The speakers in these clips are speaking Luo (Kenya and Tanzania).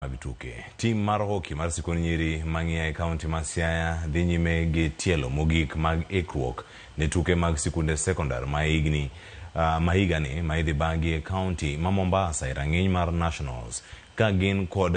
Abituke. Tim mar hockey mar sikon nyiri mang'ia e kaunti ma Siaya dhi nyime gi tielo mogik mag ikruok ne tuke mag sikunde sekondar ma higani ma idhi bagi e kaunti ma Mombasa e rang'iny mar Nationals ka gin kod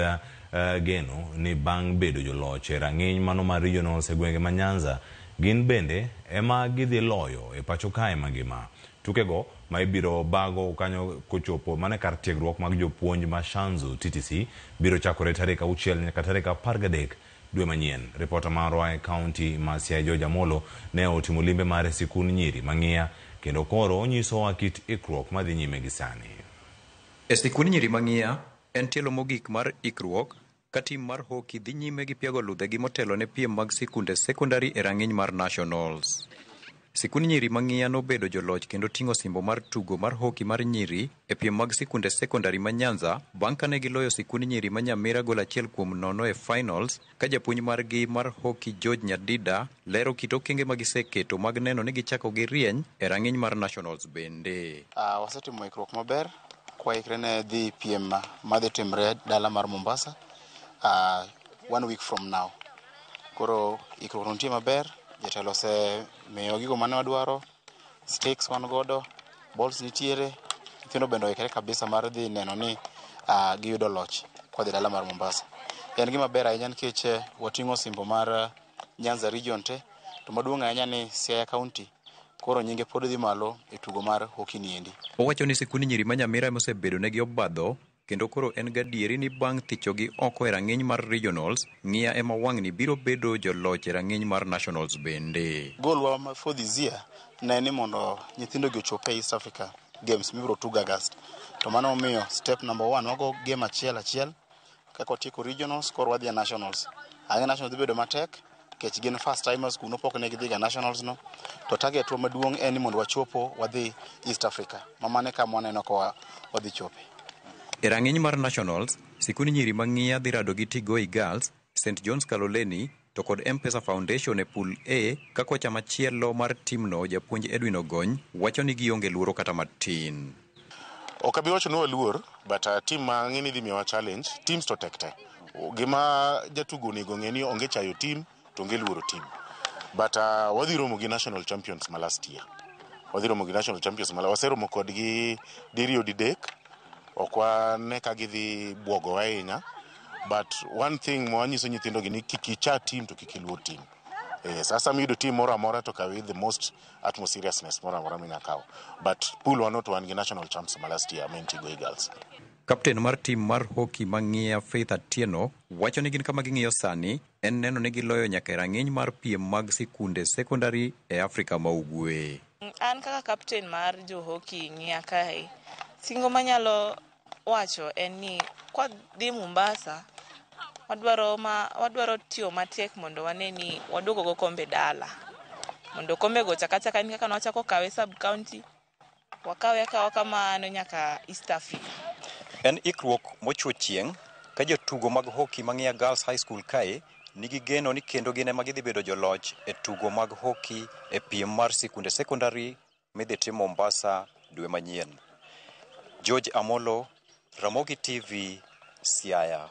geno ni bang' bedo joloch e rang'iny mano mar Regionals e gwenge ma Nyanza gin bende ema gidhi loyo e pacho kae mangima. Tukego ma ibiro bago kanyo kochopo mane kar tiegruok mag jopuonj ma Shanzu TTC biro chakore tarik 6 nyaka tarik 13 dwe manyien. Reporter marwa e kaunti ma Siaya George Amolo ne otimo limbe mar sikun nyiri mang'ia kendo koro onyiso kit ikruok madhi nyime gi sani. E sikun nyiri mang'ia en tielo mogik mar ikruok ka tim mar hockey dhi nyime gi piego ludhegi motelo ne piem mag sikunde sekondari e rang'iny mar Nationals. Sikun nyiri mang'ia nobedo joloch kendo ting'o simbo mar tugo mar hockey mar nyiri e piem mag sikunde sekondari ma Nyanza bang' kane giloyo sikun nyiri ma Nyamira gol 1-0 e finals ka japuonj margi mar hockey George Nyadida lero kit okenge ma giseketo mag neno ni gichako gi rieny e rang'iny mar Nationals bende. Wasetimo ikruok maber kwaikre ne dhi piem madhi timre dala mar Mombasa 1 week from now. Koro ikruok nitie maber. Jatelo se miyo gigo mane wadwaro, stakes wan godo, balls nitiere, nyithindo bende oikre kabisa mar dhi neno ni giyudo loch kwa dhi dala mar Mombasa. En gima ber ahinya nikech wating'o simbo mar Nyanza region te, to maduong' ahinya ni Siaya County koro nyinge pod dhi malo e tugo mar hockey ni endi. Owacho ni sikuni nyiri ma Nyamira mosebedo negi obadho kendo koro en gadieri ni bang' thichogi oko e rang'iny mar Regionals, ng'ia ema wang'ni biro bedo joloch e rang'iny mar Nationals bende. Golwa for this year ne ni mondo nyithindo gi ochop e East Africa Games mibiro tug August. To mano omiyo step number 1 wago game achiel kaka otieko Regionals koro wadhi e Nationals. Nationals dhi bedo matek kech gin first timers kuno pok ne gidhi ga Nationals no. To target wa maduong' en ni mondo wachopo wadhi East Africa. Mamane kama waneno ko wadhi chope. E rang'iny mar Nationals, sikuni nyiri mang'ia dhi rado gi Tigoi Girls, St. John's Kaloleni to kod M-Pesa Foundation e pool A ka kocha machielo mar timno japuonj Edwin Ogony wacho ni gionge luoro kata matin. Ok abi wacho ni waluor, but team mang'ini dhi miyowa challenge, teams to tek. Gima jatugo onego ng'e ni onge chayo team to onge luoro team. But wadhi romo gi national champions ma last year. Waseromo kodgi diriyo didek. Okwa ne ka gidhi buogo ahinya, but one thing mwanyiso nyithindo gi ni kikicha team to kikiluor team. Sasa miyudo team moro amora to kawi the most utmost seriousness moro amora minyakawo. But pool wano to wan gi national champs ma last year, Tigoi Girls. Kapten mar tim mar hockey mang'ia Faith Atieno wacho ni gin kama ging'iyo sani en neno ni giloyo nyaka rang'iny mar piem mag sikunde sekondari e Afrika ma Ugwe. An kaka kapten mar jo hockey ng'ia kae, singo manyalo wacho en ni kwa dhi Mombasa wadwaro tiyo matek mondo wane ni waduogo go kombe dala. Mondo kombe go chaka ni kaka nwachako kawe sub county, wakawe kamano nyaka East Africa. En ikruok mochuo chieng' ka jotugo mag hockey mang'ia Girls High School kae nigi geno ni kendo gin ema gidhi bedo joloch e tugo mag hockey e piem mar sikunde sekondari midhi tim Mombasa dwe manyien. George Amolo, Ramogi TV, Siaya.